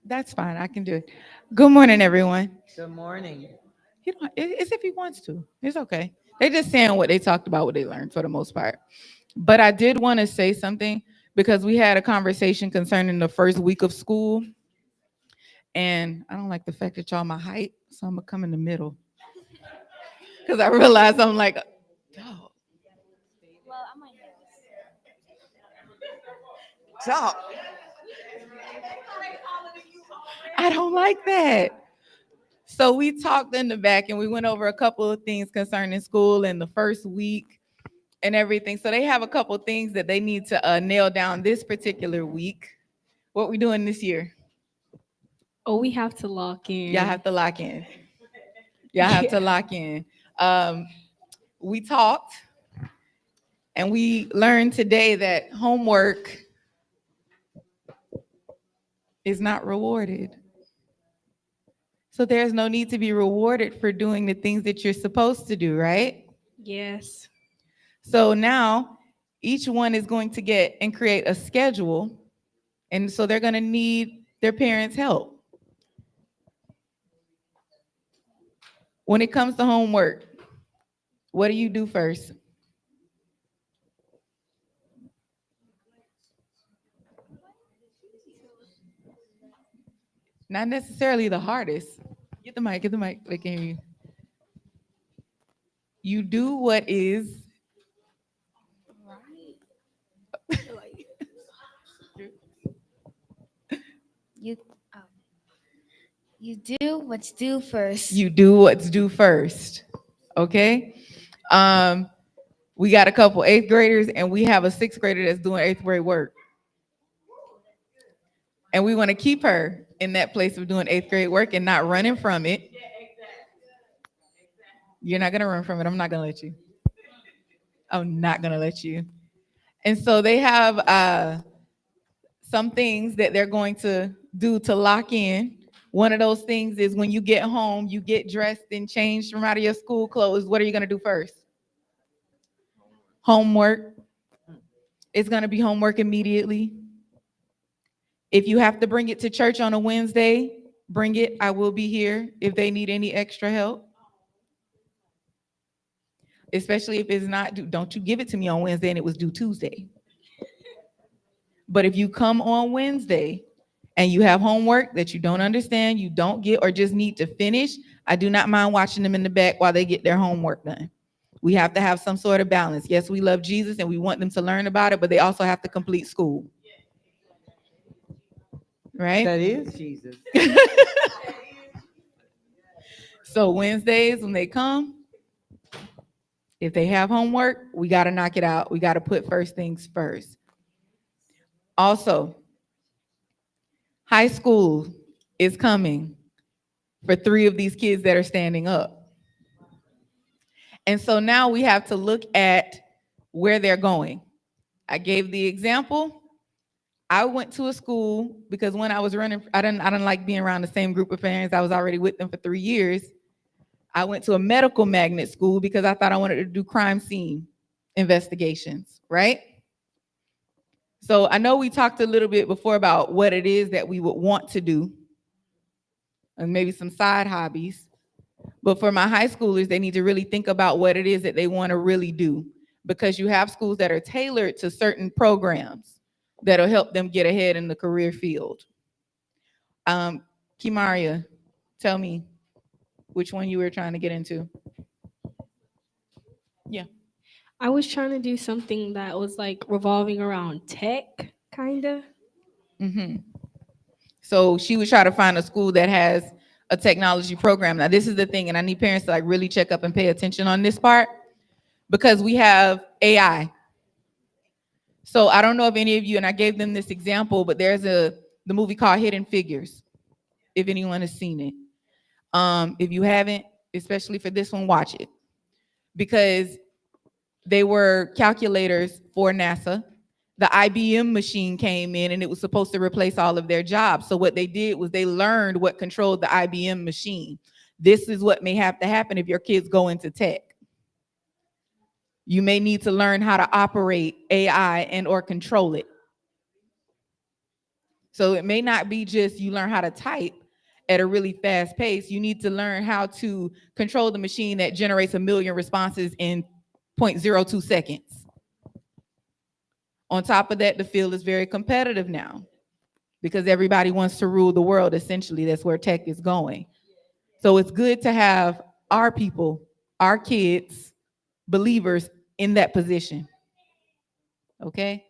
That's fine. I can do it. Good morning, everyone. Good morning. You know, it's if he wants to. It's okay. They just saying what they talked about, what they learned for the most part. But I did want to say something because we had a conversation concerning the first week of school, and I don't like the fact that y'all my height, so I'm gonna come in the middle because I realized I'm like, dog, Talk. I don't like that. So we talked in the back and we went over a couple of things concerning school in the first week and everything. So they have a couple of things that they need to nail down this particular week. What we doing this year? Oh, we have to lock Y'all in. have to lock in. Y'all have to Yeah. lock in. Um, we talked and we learned today that homework is not rewarded. So there's no need to be rewarded for doing the things that you're supposed to do, right? Yes. So now each one is going to get and create a schedule. And so they're going to need their parents' help. When it comes to homework, what do you do first? Not necessarily the hardest. Get the mic, they can hear you. You do what is You um, you do what's due first. you do what's due first. Okay? Um, we got a couple eighth graders and we have a sixth grader that's doing eighth grade work. And we want to keep her in that place of doing eighth grade work and not running from it. You're not gonna run from it. I'm not gonna let you. I'm not gonna let you. And so they have some things that they're going to do to lock in. One of those things is when you get home, you get dressed and changed from out of your school clothes. What are you gonna do first? Homework. It's gonna be homework immediately. If you have to bring it to church on a Wednesday, bring it. I will be here if they need any extra help. Especially if it's not due. Don't you give it to me on Wednesday and it was due Tuesday. But if you come on Wednesday and you have homework that you don't understand, you don't get, or just need to finish, I do not mind watching them in the back while they get their homework done. We have to have some sort of balance. Yes, we love Jesus and we want them to learn about it, but they also have to complete school. Right? That is Jesus. So Wednesdays when they come, if they have homework, we got to knock it out. We got to put first things first. Also, high school is coming for 3 of these kids that are standing up. And so now we have to look at where they're going. I gave the example. I went to a school because when I was running, I didn't like being around the same group of parents. I was already with them for 3 years. I went to a medical magnet school because I thought I wanted to do crime scene investigations, right? So I know we talked a little bit before about what it is that we would want to do and maybe some side hobbies. But for my high schoolers, they need to really think about what it is that they want to really do because you have schools that are tailored to certain programs that'll help them get ahead in the career field. Um, Kimaria, tell me which one you were trying to get into. Yeah. I was trying to do something that was like revolving around tech, kind of. hmm So she would try to find a school that has a technology program. Now, this is the thing, and I need parents to like really check up and pay attention on this part because we have AI. So I don't know if any of you, and I gave them this example, but there's the movie called Hidden Figures, if anyone has seen it. If you haven't, especially for this one, watch it because they were calculators for NASA. The IBM machine came in and it was supposed to replace all of their jobs. So what they did was they learned what controlled the IBM machine. This is what may have to happen if your kids go into tech. You may need to learn how to operate AI and or control it. So it may not be just you learn how to type at a really fast pace. You need to learn how to control the machine that generates 1 million responses in 0.02 seconds. On top of that, the field is very competitive now because everybody wants to rule the world. Essentially, that's where tech is going. So it's good to have our people, our kids, believers in that position. Okay?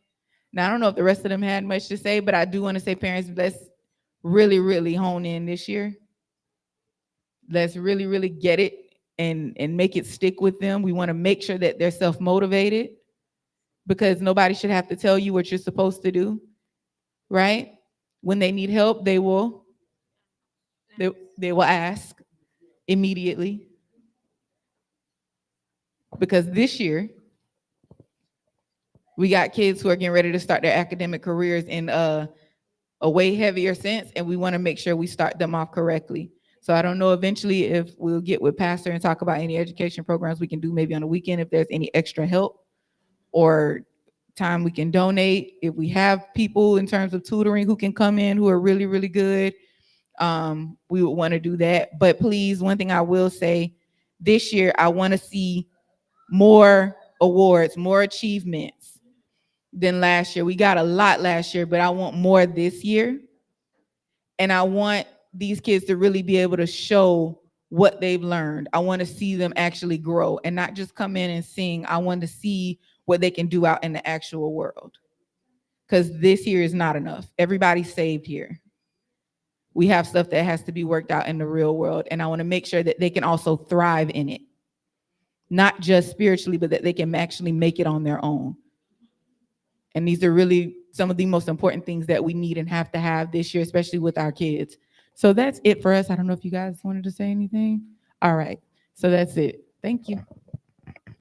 Now, I don't know if the rest of them had much to say, but I do want to say, parents, let's really, really hone in this year. Let's really, really get it and make it stick with them. We want to make sure that they're self-motivated because nobody should have to tell you what you're supposed to do, right? When they need help, they will ask immediately. Because this year, we got kids who are getting ready to start their academic careers in a way heavier sense, and we want to make sure we start them off correctly. So I don't know eventually if we'll get with Pastor and talk about any education programs we can do maybe on the weekend, if there's any extra help or time we can donate. If we have people in terms of tutoring who can come in who are really, really good, we would want to do that. But please, one thing I will say, this year, I want to see more awards, more achievements than last year. We got a lot last year, but I want more this year. And I want these kids to really be able to show what they've learned. I want to see them actually grow and not just come in and sing. I want to see what they can do out in the actual world. Because this year is not enough. Everybody's saved here. We have stuff that has to be worked out in the real world. And I want to make sure that they can also thrive in it. Not just spiritually, but that they can actually make it on their own. And these are really some of the most important things that we need and have to have this year, especially with our kids. So that's it for us. I don't know if you guys wanted to say anything. All right. So that's it. Thank you.